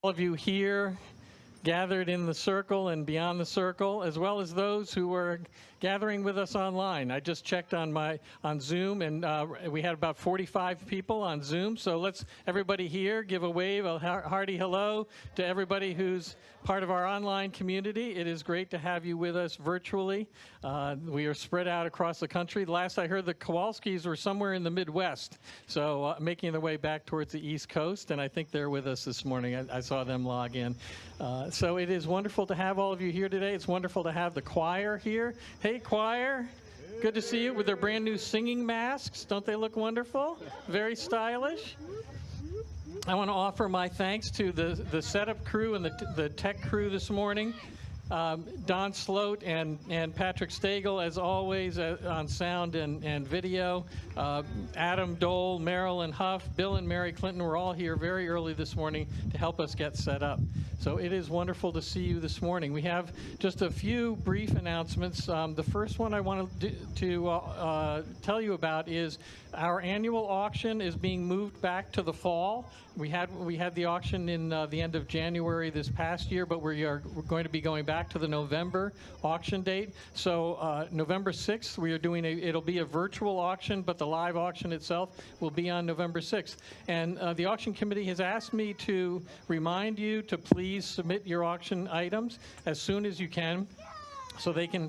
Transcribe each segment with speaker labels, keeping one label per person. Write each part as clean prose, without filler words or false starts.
Speaker 1: All of you here gathered in the circle and beyond the circle, as well as those who are gathering with us online. I just checked on Zoom, and we had about 45 people on Zoom. So let's everybody here give a wave, a hearty hello to everybody who's part of our online community. It is great to have you with us virtually. We are spread out across the country. Last I heard, the Kowalskis were somewhere in the Midwest, so making their way back towards the East Coast, and I think they're with us this morning. I saw them log in. So it is wonderful to have all of you here today. It's wonderful to have the choir here. Hey, choir. Good to see you with their brand new singing masks. Don't they look wonderful? Very stylish. I want to offer my thanks to the setup crew and the tech crew this morning. Don Sloat and Patrick Stagel, as always, on sound and video. Adam Dole, Marilyn Huff, Bill and Mary Clinton were all here very early this morning to help us get set up. So it is wonderful to see you this morning. We have just a few brief announcements. The first one I want to tell you about is our annual auction is being moved back to the fall. We had the auction in the end of January this past year, but we are going to be going back to the November auction date. So November 6th, we are doing it'll be a virtual auction, but the live auction itself will be on November 6th. And the auction committee has asked me to remind you to please submit your auction items as soon as you can, so they can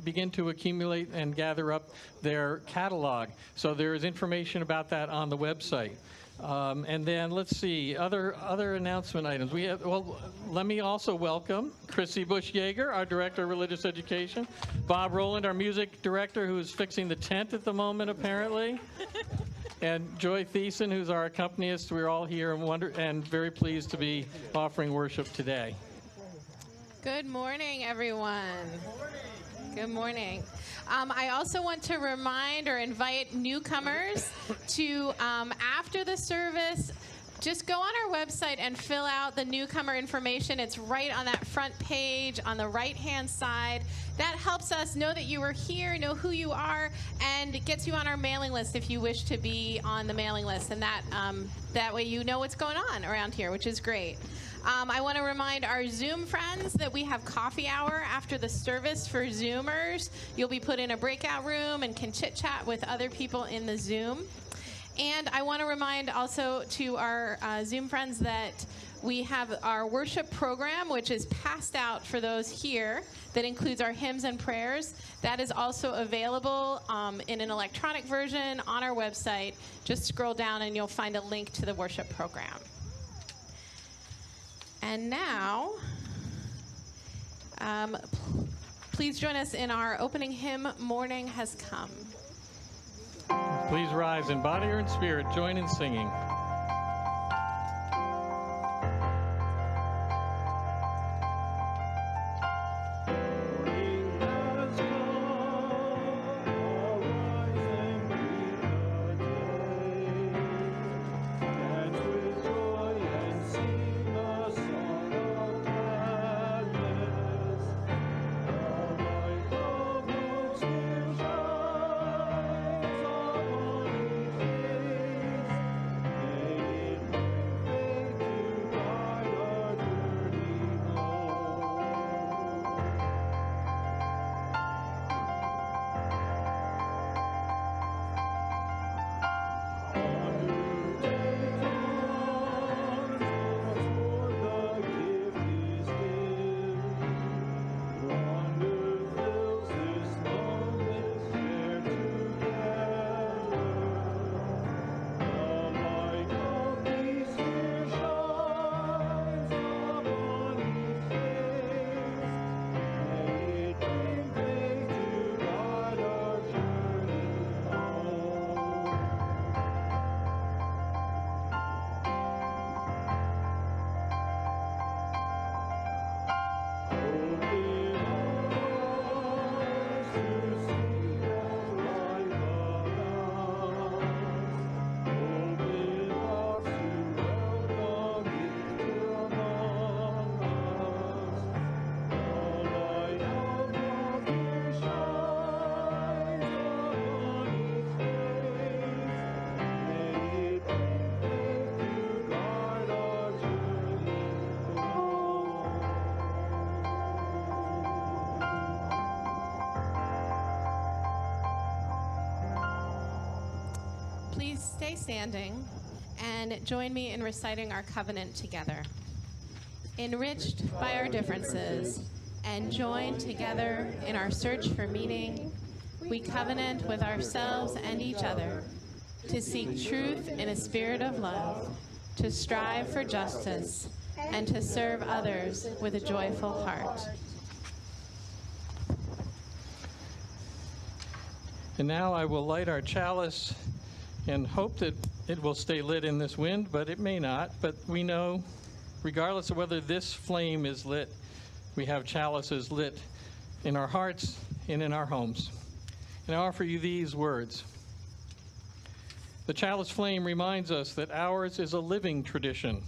Speaker 1: begin to accumulate and gather up their catalog. So there is information about that on the website. And then let's see, other announcement items. We have, well, let me also welcome Chrissy Bush-Yeager, our Director of Religious Education, Bob Rowland, our Music Director, who is fixing the tent at the moment, apparently, and Joy Thiessen, who's our accompanist. We're all here and very pleased to be offering worship today.
Speaker 2: Good morning, everyone. Good morning. I also want to remind or invite newcomers to, after the service, just go on our website and fill out the newcomer information. It's right on that front page on the right-hand side. That helps us know that you were here, know who you are, and it gets you on our mailing list if you wish to be on the mailing list. And that way you know what's going on around here, which is great. I want to remind our Zoom friends that we have coffee hour after the service for Zoomers. You'll be put in a breakout room and can chit-chat with other people in the Zoom. And I want to remind also to our Zoom friends that we have our worship program, which is passed out for those here, that includes our hymns and prayers. That is also available in an electronic version on our website. Just scroll down and you'll find a link to the worship program. And now, please join us in our opening hymn, Morning Has Come.
Speaker 1: Please rise in body or in spirit, join in singing.
Speaker 2: please stay standing and join me in reciting our covenant together. Enriched by our differences and joined together in our search for meaning, we covenant with ourselves and each other to seek truth in a spirit of love, to strive for justice, and to serve others with a joyful heart.
Speaker 1: And now I will light our chalice and hope that it will stay lit in this wind, but it may not. But we know, regardless of whether this flame is lit, we have chalices lit in our hearts and in our homes. And I offer you these words. The chalice flame reminds us that ours is a living tradition.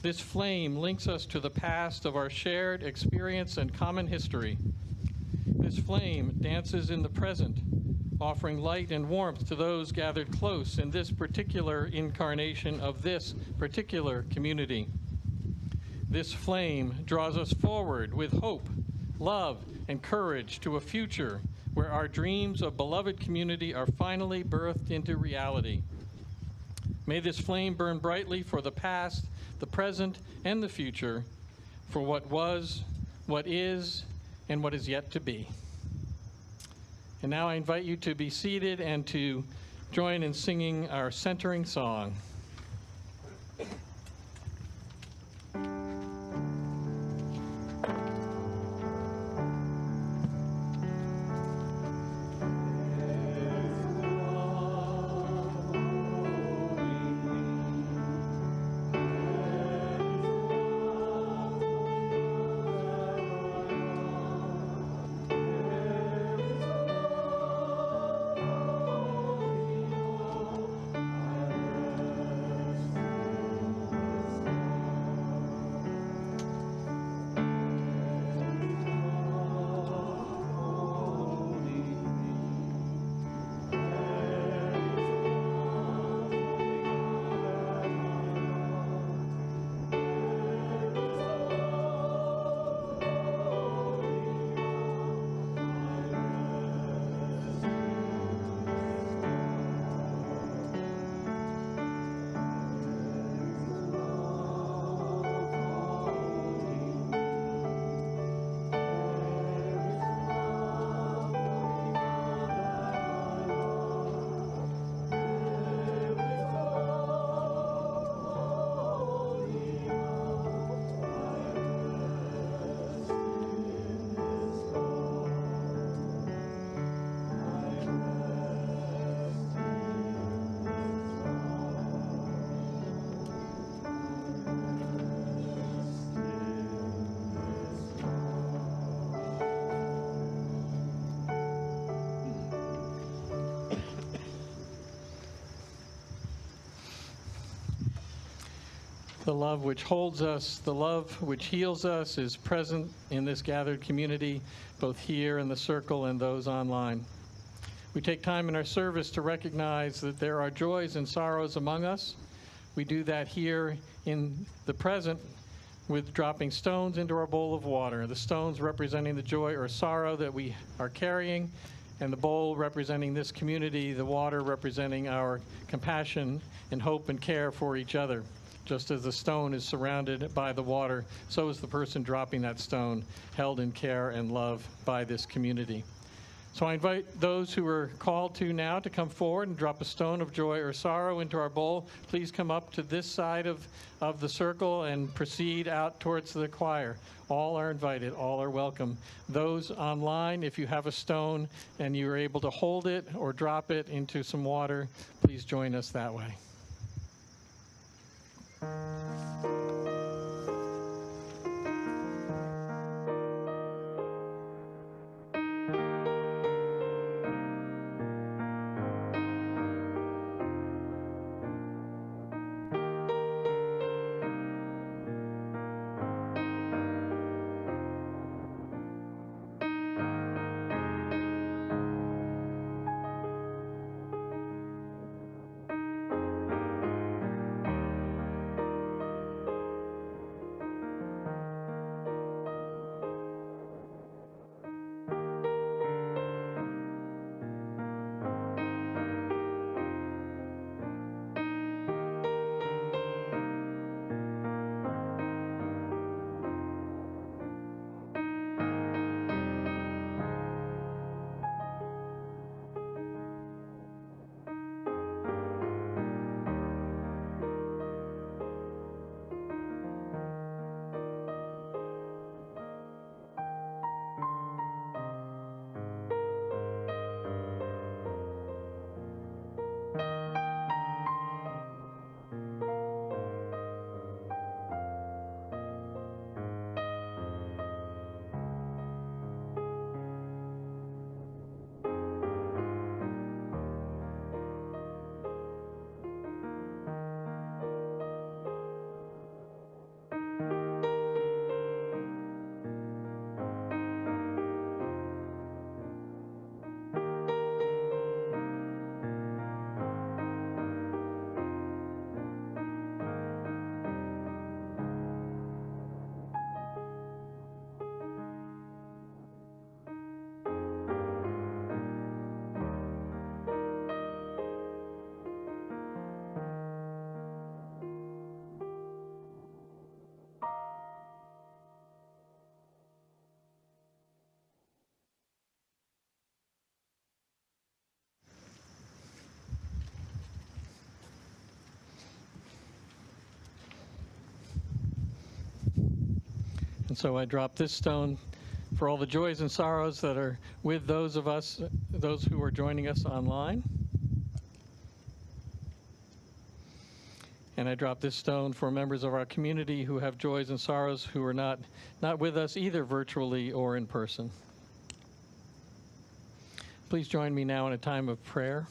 Speaker 1: This flame links us to the past of our shared experience and common history. This flame dances in the present, offering light and warmth to those gathered close in this particular incarnation of this particular community. This flame draws us forward with hope, love, and courage to a future where our dreams of beloved community are finally birthed into reality. May this flame burn brightly for the past, the present, and the future, for what was, what is, and what is yet to be. And now I invite you to be seated and to join in singing our centering song. The love which holds us, the love which heals us is present in this gathered community, both here in the circle and those online. We take time in our service to recognize that there are joys and sorrows among us. We do that here in the present with dropping stones into our bowl of water, the stones representing the joy or sorrow that we are carrying, and the bowl representing this community, the water representing our compassion and hope and care for each other. Just as the stone is surrounded by the water, so is the person dropping that stone, held in care and love by this community. So I invite those who are called to now to come forward and drop a stone of joy or sorrow into our bowl. Please come up to this side of the circle and proceed out towards the choir. All are invited, all are welcome. Those online, if you have a stone and you're able to hold it or drop it into some water, please join us that way. And so I drop this stone for all the joys and sorrows that are with those of us, those who are joining us online. And I drop this stone for members of our community who have joys and sorrows who are not with us either virtually or in person. Please join me now in a time of prayer.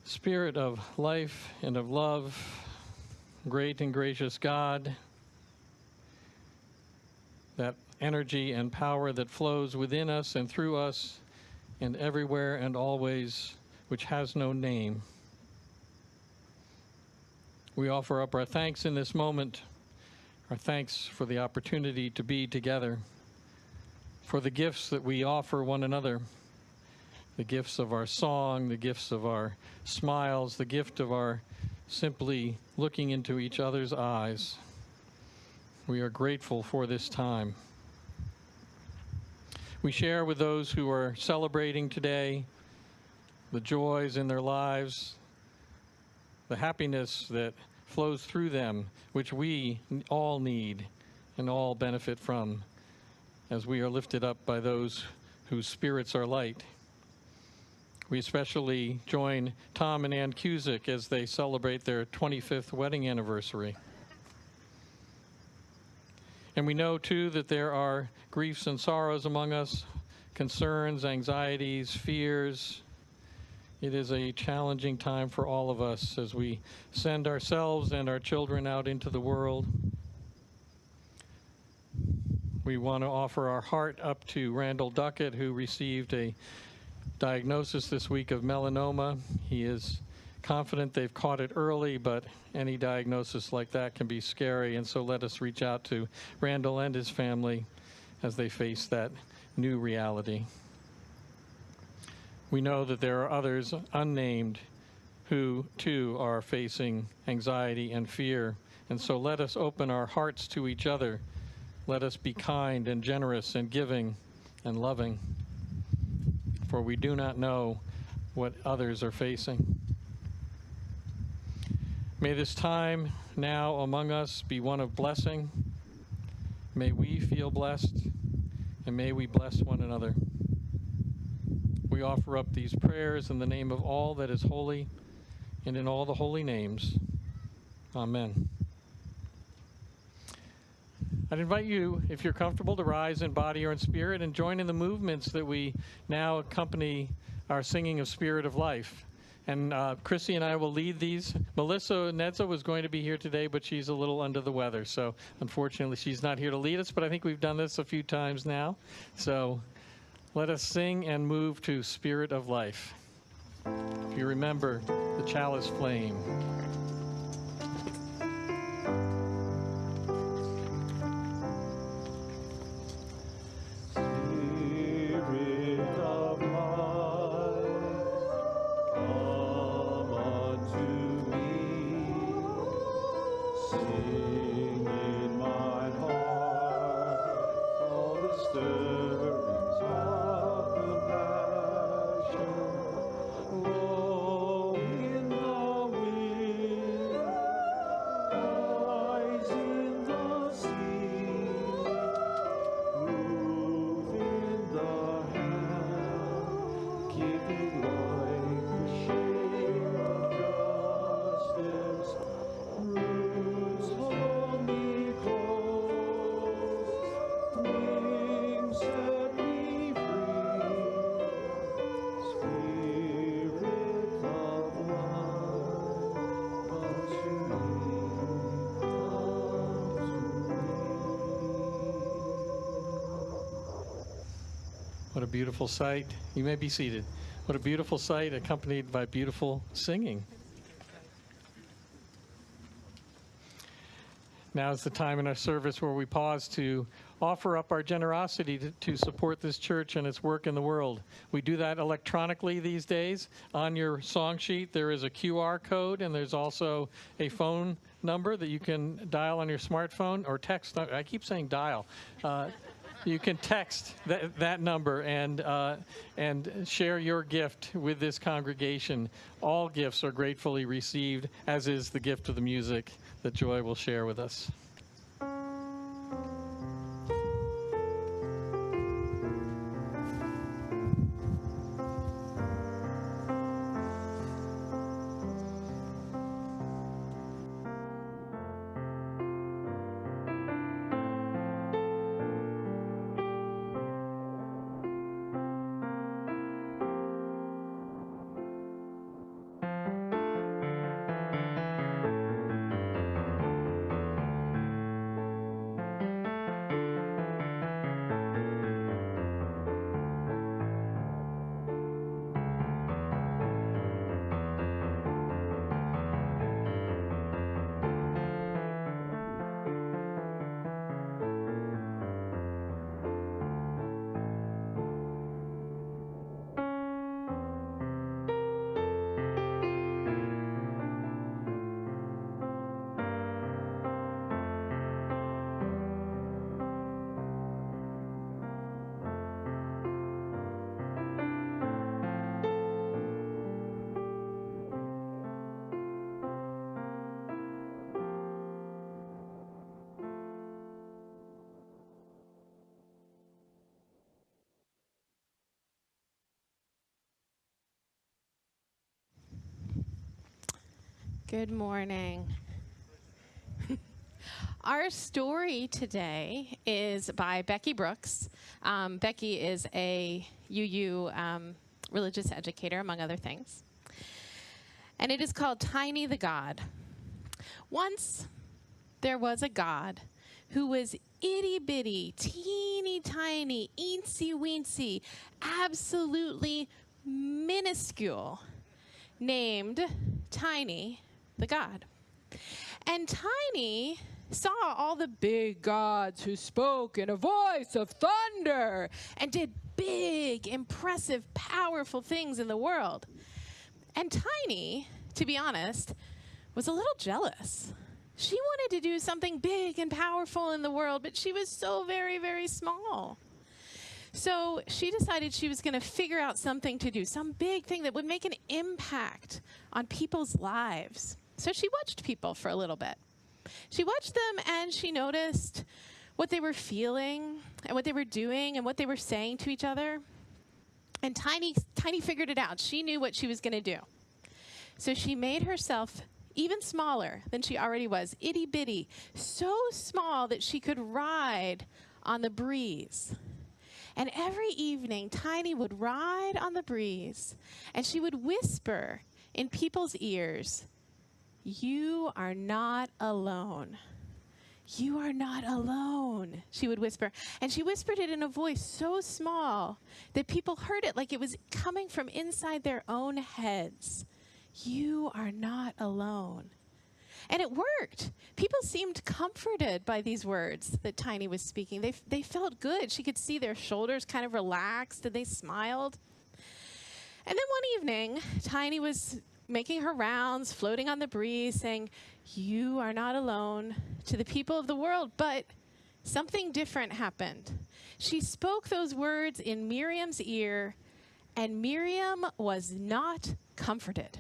Speaker 1: Spirit of life and of love, great and gracious God, that energy and power that flows within us and through us and everywhere and always, which has no name. We offer up our thanks in this moment, our thanks for the opportunity to be together, for the gifts that we offer one another, the gifts of our song, the gifts of our smiles, the gift of our simply looking into each other's eyes. We are grateful for this time. We share with those who are celebrating today the joys in their lives, the happiness that flows through them, which we all need and all benefit from as we are lifted up by those whose spirits are light. We especially join Tom and Ann Cusick as they celebrate their 25th wedding anniversary. And we know, too, that there are griefs and sorrows among us, concerns, anxieties, fears. It is a challenging time for all of us as we send ourselves and our children out into the world. We want to offer our heart up to Randall Duckett, who received a diagnosis this week of melanoma. He is confident they've caught it early, but any diagnosis like that can be scary, and so let us reach out to Randall and his family as they face that new reality. We know that there are others unnamed who, too, are facing anxiety and fear, and so let us open our hearts to each other. Let us be kind and generous and giving and loving, for we do not know what others are facing. May this time now among us be one of blessing. May we feel blessed, and may we bless one another. We offer up these prayers in the name of all that is holy and in all the holy names. Amen. I'd invite you, if you're comfortable, to rise in body or in spirit and join in the movements that we now accompany our singing of Spirit of Life. And Chrissy and I will lead these. Melissa Nedza was going to be here today, but she's a little under the weather. So unfortunately, she's not here to lead us, but I think we've done this a few times now. So let us sing and move to Spirit of Life. If you remember the Chalice Flame. What a beautiful sight. You may be seated. What a beautiful sight accompanied by beautiful singing. Now is the time in our service where we pause to offer up our generosity to support this church and its work in the world. We do that electronically these days. On your song sheet, there is a QR code, and there's also a phone number that you can dial on your smartphone or text. I keep saying dial. you can text that number and share your gift with this congregation. All gifts are gratefully received, as is the gift of the music that Joy will share with us.
Speaker 2: Good morning. Our story today is by Becky Brooks. Becky is a UU religious educator, among other things. And it is called Tiny the God. Once there was a God who was itty-bitty, teeny tiny, eensy-weensy, absolutely minuscule, named Tiny the God. And Tiny saw all the big gods who spoke in a voice of thunder and did big, impressive, powerful things in the world. And Tiny, to be honest, was a little jealous. She wanted to do something big and powerful in the world, but she was so very, very small. So she decided she was going to figure out something to do, some big thing that would make an impact on people's lives. So she watched people for a little bit. She watched them and she noticed what they were feeling and what they were doing and what they were saying to each other. And Tiny figured it out. She knew what she was going to do. So she made herself even smaller than she already was, itty bitty, so small that she could ride on the breeze. And every evening, Tiny would ride on the breeze, and she would whisper in people's ears, "You are not alone. You are not alone," she would whisper. And she whispered it in a voice so small that people heard it like it was coming from inside their own heads. You are not alone. And it worked. People seemed comforted by these words that Tiny was speaking. They felt good. She could see their shoulders kind of relaxed, and they smiled. And then one evening, Tiny was making her rounds, floating on the breeze, saying, "You are not alone," to the people of the world. But something different happened. She spoke those words in Miriam's ear, and Miriam was not comforted.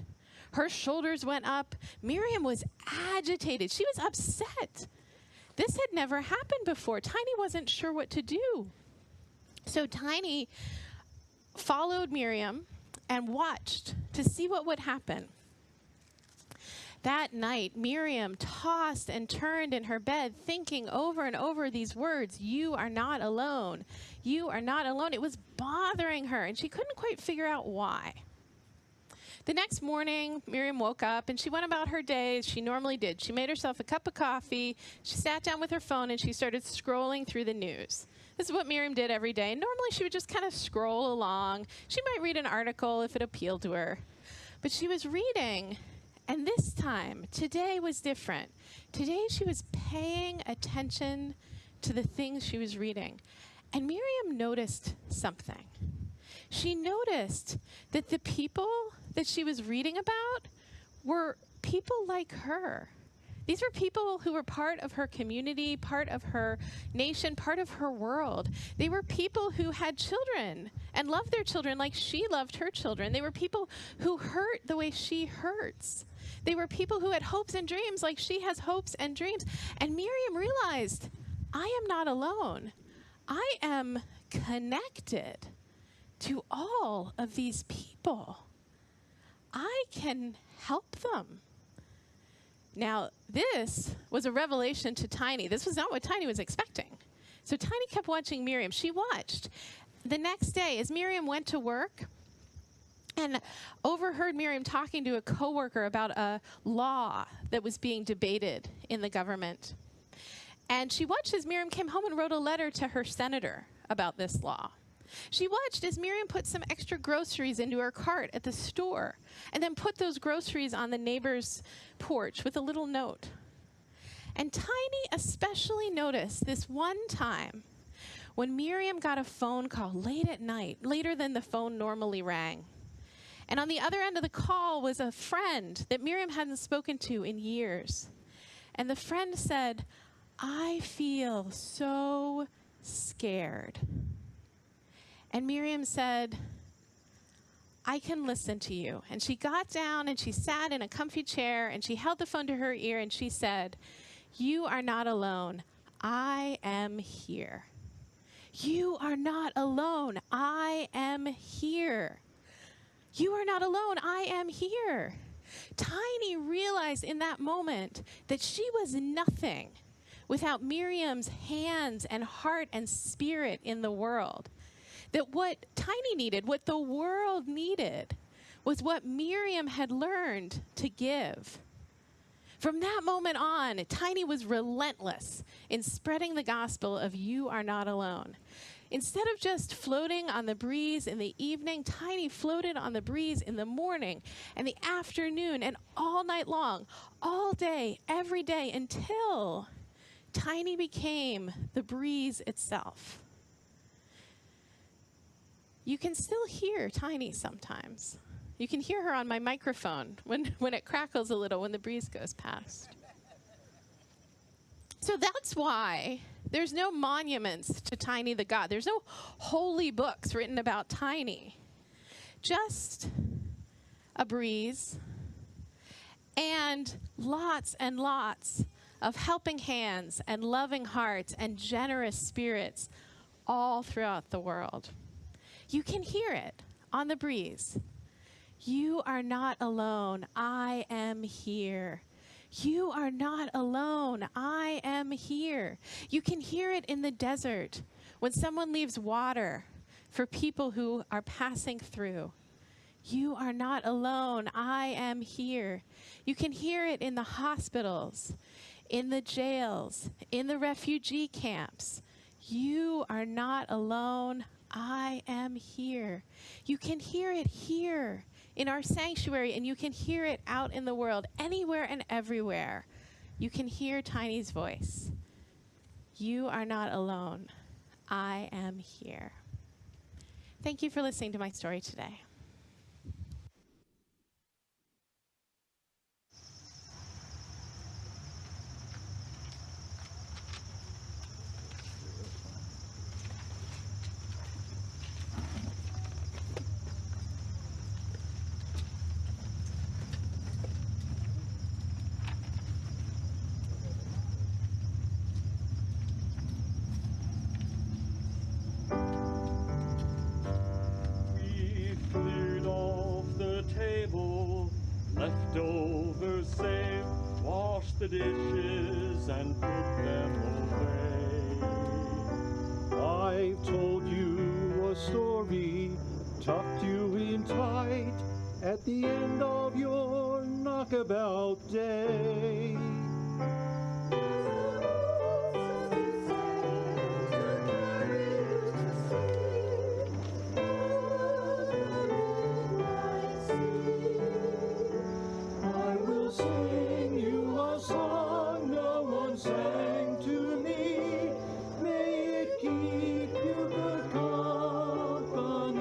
Speaker 2: Her shoulders went up. Miriam was agitated. She was upset. This had never happened before. Tiny wasn't sure what to do. So Tiny followed Miriam and watched to see what would happen. That night, Miriam tossed and turned in her bed, thinking over and over these words, "You are not alone. You are not alone." It was bothering her, and she couldn't quite figure out why. The next morning, Miriam woke up, and she went about her day as she normally did. She made herself a cup of coffee, she sat down with her phone, and she started scrolling through the news. This is what Miriam did every day. Normally, she would just kind of scroll along. She might read an article if it appealed to her. But she was reading, and this time, today was different. Today, she was paying attention to the things she was reading. And Miriam noticed something. She noticed that the people that she was reading about were people like her. These were people who were part of her community, part of her nation, part of her world. They were people who had children and loved their children like she loved her children. They were people who hurt the way she hurts. They were people who had hopes and dreams like she has hopes and dreams. And Miriam realized, I am not alone. I am connected to all of these people. I can help them. Now, this was a revelation to Tiny. This was not what Tiny was expecting. So Tiny kept watching Miriam. She watched. The next day, as Miriam went to work and overheard Miriam talking to a coworker about a law that was being debated in the government. And she watched as Miriam came home and wrote a letter to her senator about this law. She watched as Miriam put some extra groceries into her cart at the store and then put those groceries on the neighbor's porch with a little note. And Tiny especially noticed this one time when Miriam got a phone call late at night, later than the phone normally rang. And on the other end of the call was a friend that Miriam hadn't spoken to in years. And the friend said, I feel so scared. And Miriam said, I can listen to you. And she got down and she sat in a comfy chair and she held the phone to her ear and she said, you are not alone. I am here. You are not alone. I am here. You are not alone. I am here. Tiny realized in that moment that she was nothing without Miriam's hands and heart and spirit in the world. That what Tiny needed, what the world needed, was what Miriam had learned to give. From that moment on, Tiny was relentless in spreading the gospel of you are not alone. Instead of just floating on the breeze in the evening, Tiny floated on the breeze in the morning and the afternoon and all night long, all day, every day, until Tiny became the breeze itself. You can still hear Tiny sometimes. You can hear her on my microphone when it crackles a little when the breeze goes past. So that's why there's no monuments to Tiny the God. There's no holy books written about Tiny. Just a breeze and lots of helping hands and loving hearts and generous spirits all throughout the world. You can hear it on the breeze. You are not alone. I am here. You are not alone. I am here. You can hear it in the desert when someone leaves water for people who are passing through. You are not alone. I am here. You can hear it in the hospitals, in the jails, in the refugee camps. You are not alone. I am here. You can hear it here in our sanctuary, and you can hear it out in the world, anywhere and everywhere. You can hear Tiny's voice. You are not alone. I am here. Thank you for listening to my story today.
Speaker 3: Leftovers saved, wash the dishes and put them away. I've told you a story, tucked you in tight at the end of your knockabout day. Sing you a song no one sang to me. May it keep you good company.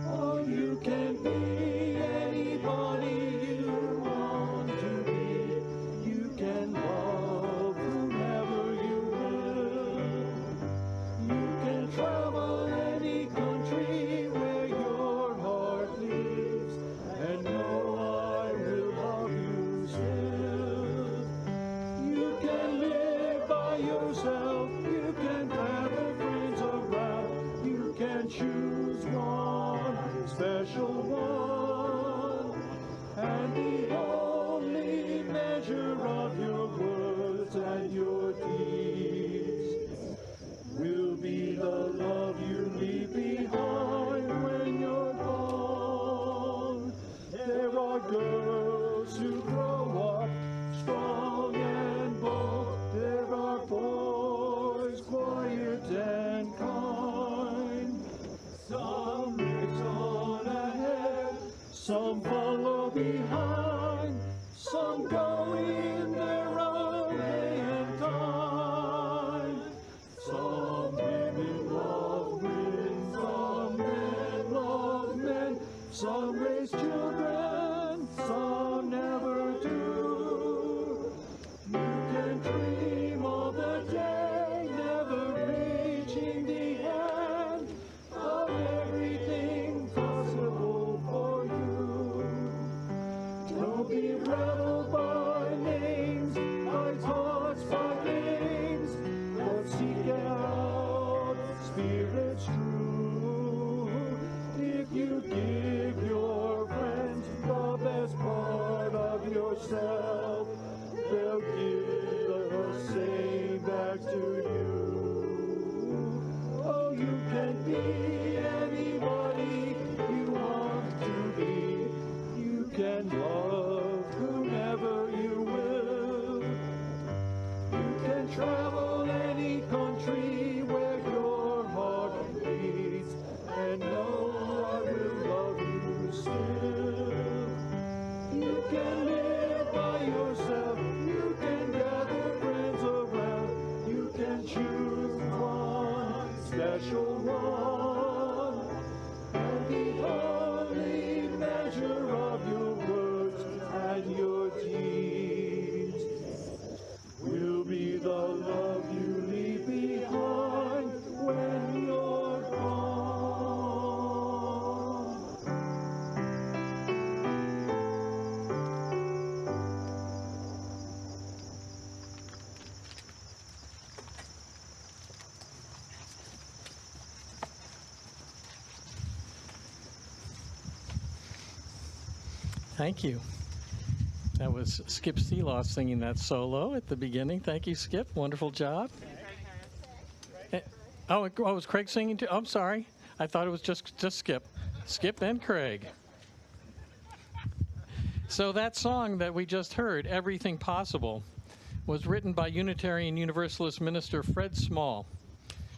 Speaker 3: Or you can be anybody you want to be. one, and the only measure of your words and your deeds will be the love you leave behind when you're gone. There are girls who grow up strong and bold. There are boys quiet and kind. Some race on ahead, some follow behind, some go in their own way and time. Some women love women, some men love men, some raise children, some never do. You can dream of the day, never reaching the end of everything possible for you. Don't be rattled by names, by thoughts, by games, but seek out spirits true. If you give your friends the best part of yourself, they'll give the same back to you. Oh, you can be anybody you want to be. You can love whomever you will. You can travel any country where your heart beats, and know I will love you still. You can live by yourself, you can gather friends around, you can choose one special one, and the only measure of your words and your deeds will be the love you leave behind when you're gone.
Speaker 1: Thank you. That was Skip Seeloff singing that solo at the beginning. Thank you, Skip. Wonderful job. Oh, it was Craig singing too? I'm sorry. I thought it was just Skip. Skip and Craig. So that song that we just heard, Everything Possible, was written by Unitarian Universalist minister Fred Small.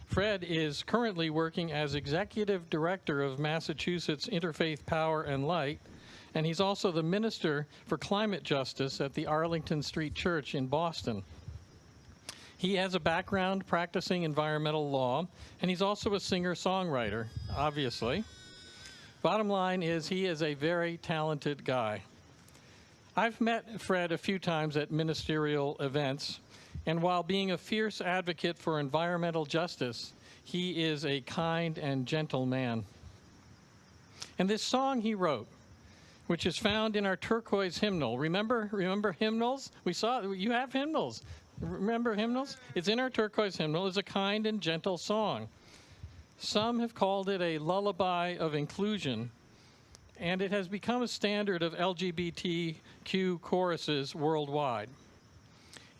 Speaker 1: Fred is currently working as executive director of Massachusetts Interfaith Power and Light, and he's also the Minister for Climate Justice at the Arlington Street Church in Boston. He has a background practicing environmental law, and he's also a singer-songwriter, obviously. Bottom line is, he is a very talented guy. I've met Fred a few times at ministerial events, and while being a fierce advocate for environmental justice, he is a kind and gentle man. And this song he wrote, which is found in our turquoise hymnal. Remember hymnals? You have hymnals. Remember hymnals? It's in our turquoise hymnal. It's a kind and gentle song. Some have called it a lullaby of inclusion, and it has become a standard of LGBTQ choruses worldwide.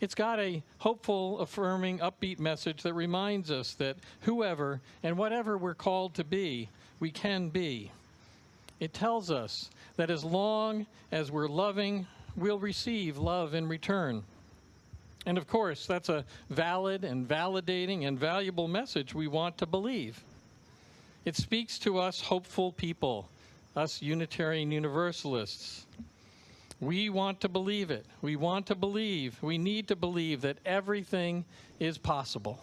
Speaker 1: It's got a hopeful, affirming, upbeat message that reminds us that whoever and whatever we're called to be, we can be. It tells us that as long as we're loving, we'll receive love in return. And of course, that's a valid and validating and valuable message we want to believe. It speaks to us hopeful people, us Unitarian Universalists. We want to believe it. We want to believe, we need to believe that everything is possible.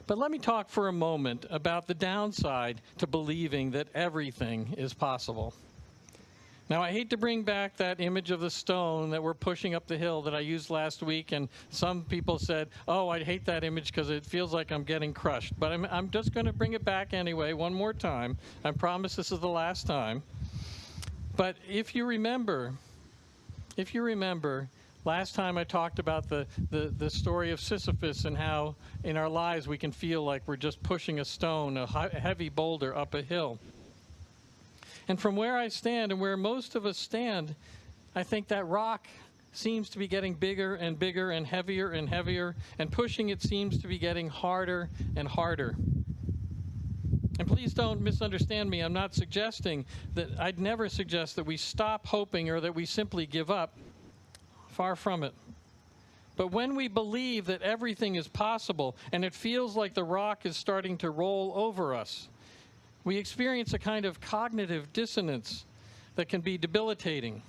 Speaker 1: But let me talk for a moment about the downside to believing that everything is possible. Now, I hate to bring back that image of the stone that we're pushing up the hill that I used last week, and some people said, oh, I hate that image because it feels like I'm getting crushed. But I'm just going to bring it back anyway one more time. I promise this is the last time. But if you remember, last time I talked about the story of Sisyphus and how in our lives we can feel like we're just pushing a stone, a heavy boulder up a hill. And from where I stand and where most of us stand, I think that rock seems to be getting bigger and bigger and heavier, and pushing it seems to be getting harder and harder. And please don't misunderstand me. I'm not suggesting that, I'd never suggest that we stop hoping or that we simply give up. Far from it. But when we believe that everything is possible and it feels like the rock is starting to roll over us, we experience a kind of cognitive dissonance that can be debilitating.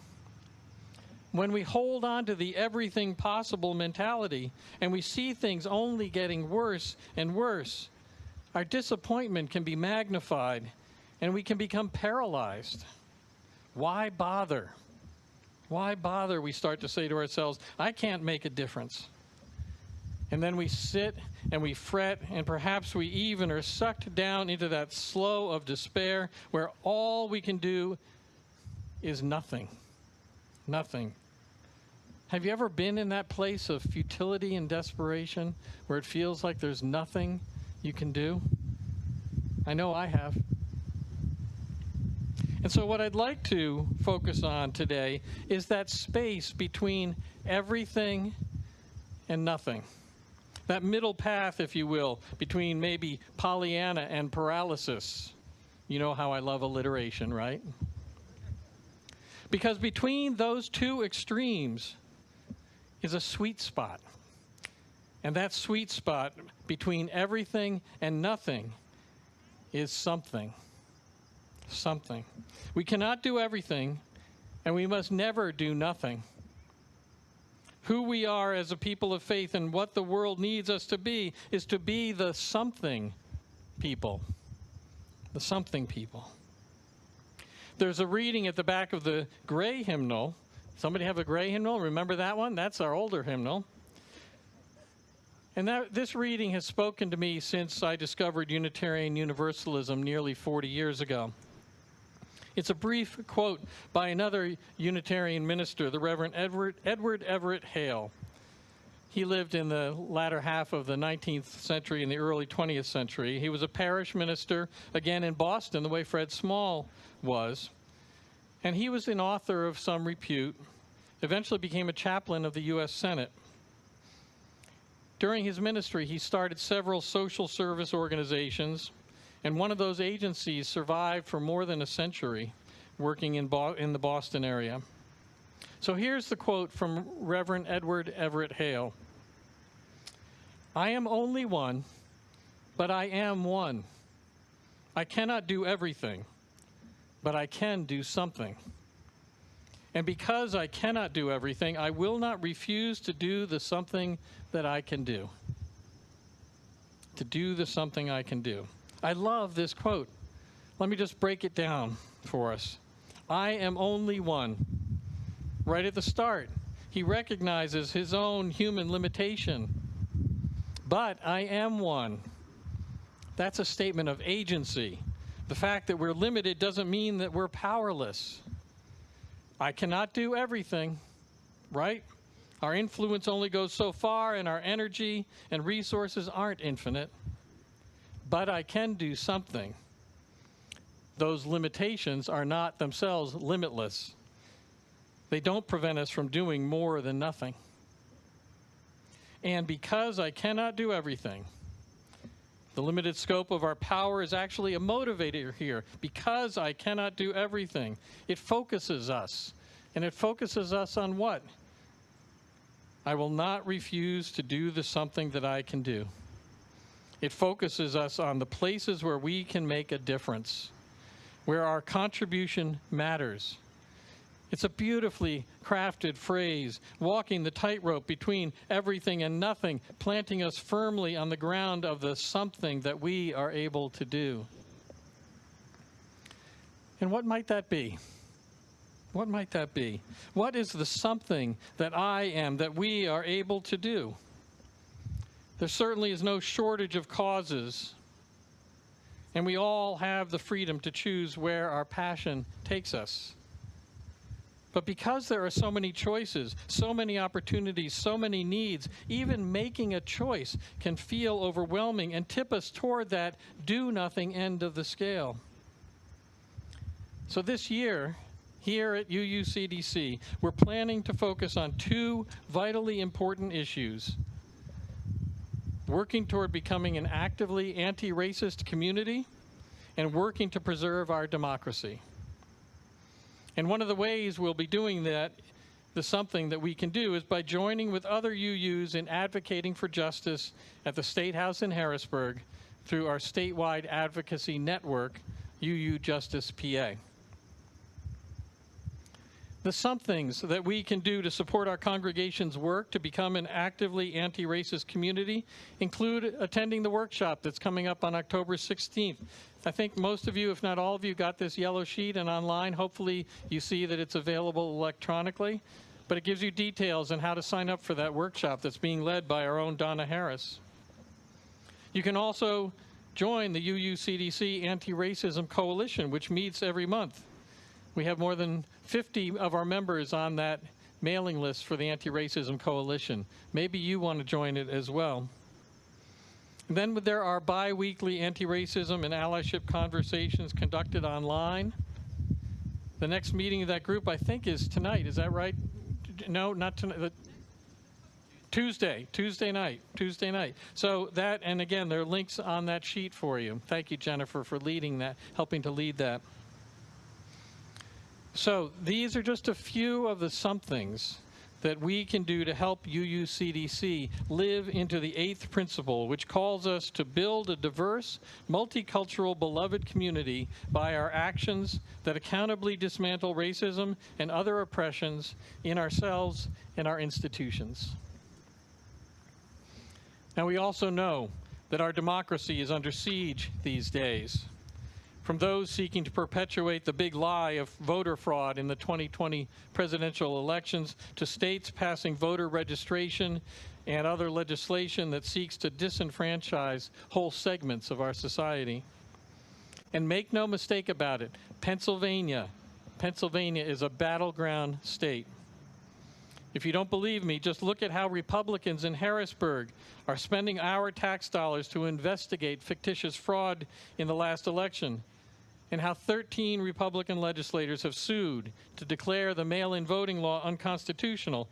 Speaker 1: When we hold on to the everything possible mentality and we see things only getting worse and worse, our disappointment can be magnified and we can become paralyzed. Why bother? Why bother, we start to say to ourselves, I can't make a difference. And then we sit and we fret, and perhaps we even are sucked down into that slough of despair where all we can do is nothing. Nothing. Have you ever been in that place of futility and desperation where it feels like there's nothing you can do? I know I have. And so what I'd like to focus on today is that space between everything and nothing. That middle path, if you will, between maybe Pollyanna and paralysis. You know how I love alliteration, right? Because between those two extremes is a sweet spot. And that sweet spot between everything and nothing is something. Something. We cannot do everything, and we must never do nothing. Who we are as a people of faith and what the world needs us to be is to be the something people. The something people. There's a reading at the back of the gray hymnal. Somebody have a gray hymnal? Remember that one? That's our older hymnal. And this reading has spoken to me since I discovered Unitarian Universalism nearly 40 years ago. It's a brief quote by another Unitarian minister, the Reverend Edward Everett Hale. He lived in the latter half of the 19th century and the early 20th century. He was a parish minister, again in Boston, the way Fred Small was. And he was an author of some repute, eventually became a chaplain of the U.S. Senate. During his ministry, he started several social service organizations, and one of those agencies survived for more than a century, working in the Boston area. So here's the quote from Reverend Edward Everett Hale. I am only one, but I am one. I cannot do everything, but I can do something. And because I cannot do everything, I will not refuse to do the something that I can do. To do the something I can do. I love this quote. Let me just break it down for us. I am only one. Right at the start, he recognizes his own human limitation. But I am one. That's a statement of agency. The fact that we're limited doesn't mean that we're powerless. I cannot do everything, right? Our influence only goes so far, and our energy and resources aren't infinite. But I can do something. Those limitations are not themselves limitless. They don't prevent us from doing more than nothing. And because I cannot do everything, the limited scope of our power is actually a motivator here. Because I cannot do everything, it focuses us. And it focuses us on what? I will not refuse to do the something that I can do. It focuses us on the places where we can make a difference, where our contribution matters. It's a beautifully crafted phrase, walking the tightrope between everything and nothing, planting us firmly on the ground of the something that we are able to do. And what might that be? What might that be? What is the something that I am, that we are able to do? There certainly is no shortage of causes, and we all have the freedom to choose where our passion takes us. But because there are so many choices, so many opportunities, so many needs, even making a choice can feel overwhelming and tip us toward that do-nothing end of the scale. So this year, here at UUCDC, we're planning to focus on two vitally important issues: working toward becoming an actively anti-racist community and working to preserve our democracy. And one of the ways we'll be doing that, something that we can do, is by joining with other UUs in advocating for justice at the State House in Harrisburg through our statewide advocacy network, UU Justice PA. The somethings that we can do to support our congregation's work to become an actively anti-racist community include attending the workshop that's coming up on October 16th. I think most of you, if not all of you, got this yellow sheet and online. Hopefully you see that it's available electronically, but it gives you details on how to sign up for that workshop that's being led by our own Donna Harris. You can also join the UUCDC Anti-Racism Coalition, which meets every month. We have more than 50 of our members on that mailing list for the Anti-Racism Coalition. Maybe you want to join it as well. And then there are bi-weekly anti-racism and allyship conversations conducted online. The next meeting of that group, I think, is tonight. Is that right? No, not tonight. Tuesday night. So that, and again, there are links on that sheet for you. Thank you, Jennifer, for leading that, helping to lead that. So these are just a few of the somethings that we can do to help UUCDC live into the 8th principle, which calls us to build a diverse, multicultural, beloved community by our actions that accountably dismantle racism and other oppressions in ourselves and our institutions. Now, we also know that our democracy is under siege these days, from those seeking to perpetuate the big lie of voter fraud in the 2020 presidential elections to states passing voter registration and other legislation that seeks to disenfranchise whole segments of our society. And make no mistake about it, Pennsylvania is a battleground state. If you don't believe me, just look at how Republicans in Harrisburg are spending our tax dollars to investigate fictitious fraud in the last election, and how 13 Republican legislators have sued to declare the mail-in voting law unconstitutional,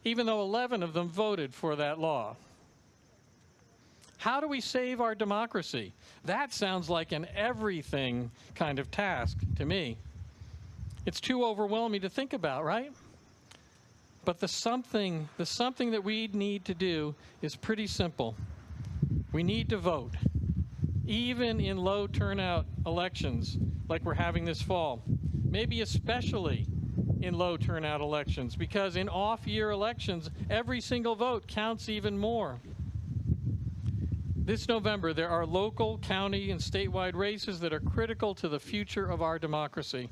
Speaker 1: even though 11 of them voted for that law. How do we save our democracy? That sounds like an everything kind of task to me. It's too overwhelming to think about, right? But the something that we need to do is pretty simple. We need to vote, even in low turnout elections like we're having this fall, maybe especially in low turnout elections, because in off-year elections, every single vote counts even more. This November, there are local, county, and statewide races that are critical to the future of our democracy.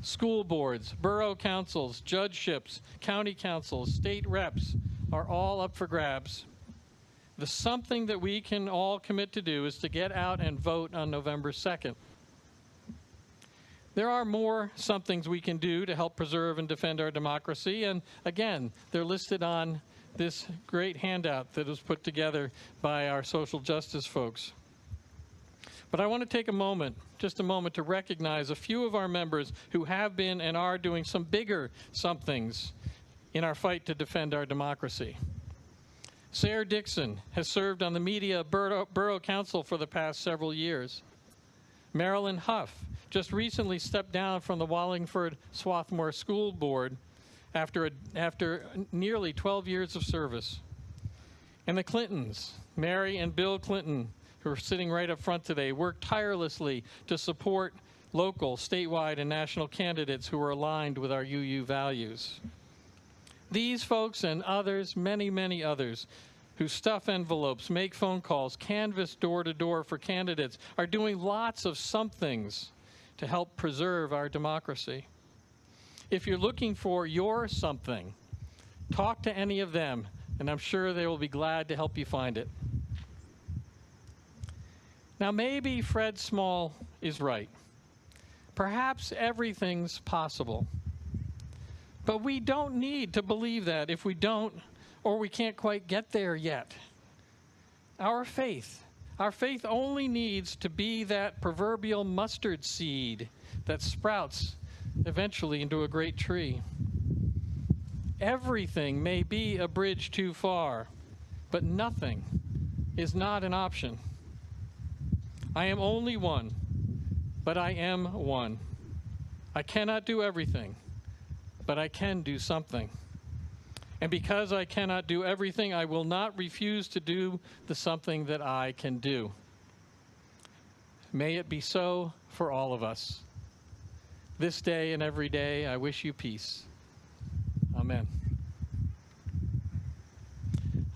Speaker 1: School boards, borough councils, judgeships, county councils, state reps are all up for grabs. The something that we can all commit to do is to get out and vote on November 2nd. There are more somethings we can do to help preserve and defend our democracy, and again, they're listed on this great handout that was put together by our social justice folks. But I want to take a moment, just a moment, to recognize a few of our members who have been and are doing some bigger somethings in our fight to defend our democracy. Sarah Dixon has served on the Media Borough Council for the past several years. Marilyn Huff just recently stepped down from the Wallingford-Swarthmore School Board after nearly 12 years of service. And the Clintons, Mary and Bill Clinton, who are sitting right up front today, worked tirelessly to support local, statewide, and national candidates who are aligned with our UU values. These folks and others, many, many others, who stuff envelopes, make phone calls, canvass door-to-door for candidates, are doing lots of somethings to help preserve our democracy. If you're looking for your something, talk to any of them, and I'm sure they will be glad to help you find it. Now, maybe Fred Small is right. Perhaps everything's possible. But we don't need to believe that if we don't, or we can't quite get there yet. Our faith only needs to be that proverbial mustard seed that sprouts eventually into a great tree. Everything may be a bridge too far, but nothing is not an option. I am only one, but I am one. I cannot do everything, but I can do something. And because I cannot do everything, I will not refuse to do the something that I can do. May it be so for all of us. This day and every day, I wish you peace. Amen.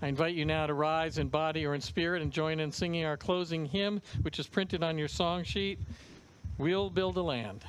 Speaker 1: I invite you now to rise in body or in spirit and join in singing our closing hymn, which is printed on your song sheet, We'll Build a Land.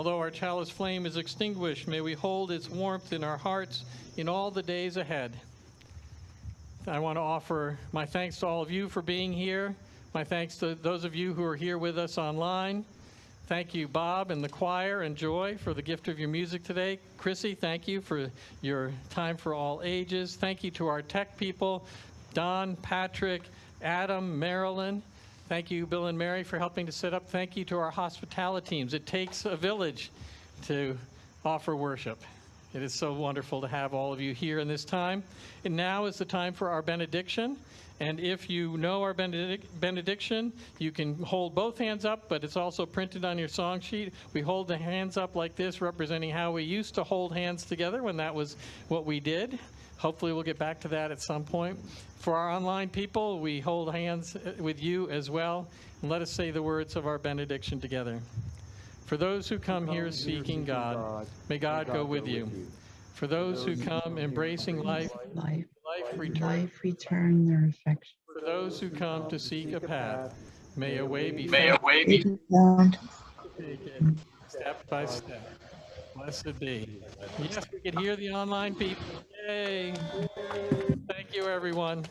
Speaker 1: Although our chalice flame is extinguished, may we hold its warmth in our hearts in all the days ahead. I want to offer my thanks to all of you for being here. My thanks to those of you who are here with us online. Thank you, Bob and the choir and Joy, for the gift of your music today. Chrissy, thank you for your time for all ages. Thank you to our tech people, Don, Patrick, Adam, Marilyn. Thank you, Bill and Mary, for helping to set up. Thank you to our hospitality teams. It takes a village to offer worship. It is so wonderful to have all of you here in this time. And now is the time for our benediction. And if you know our benediction, you can hold both hands up, but it's also printed on your song sheet. We hold the hands up like this, representing how we used to hold hands together when that was what we did. Hopefully we'll get back to that at some point. For our online people, we hold hands with you as well. And let us say the words of our benediction together. For those who come here seeking God, may God go with you. For those who come embracing life
Speaker 4: life,
Speaker 1: life
Speaker 4: return their affection.
Speaker 1: for those who come to seek a path. May a way be
Speaker 5: May a
Speaker 1: found,
Speaker 5: way be
Speaker 4: Found.
Speaker 1: take it step by step. Blessed be. Yes, we could hear the online people. Yay. Thank you, everyone.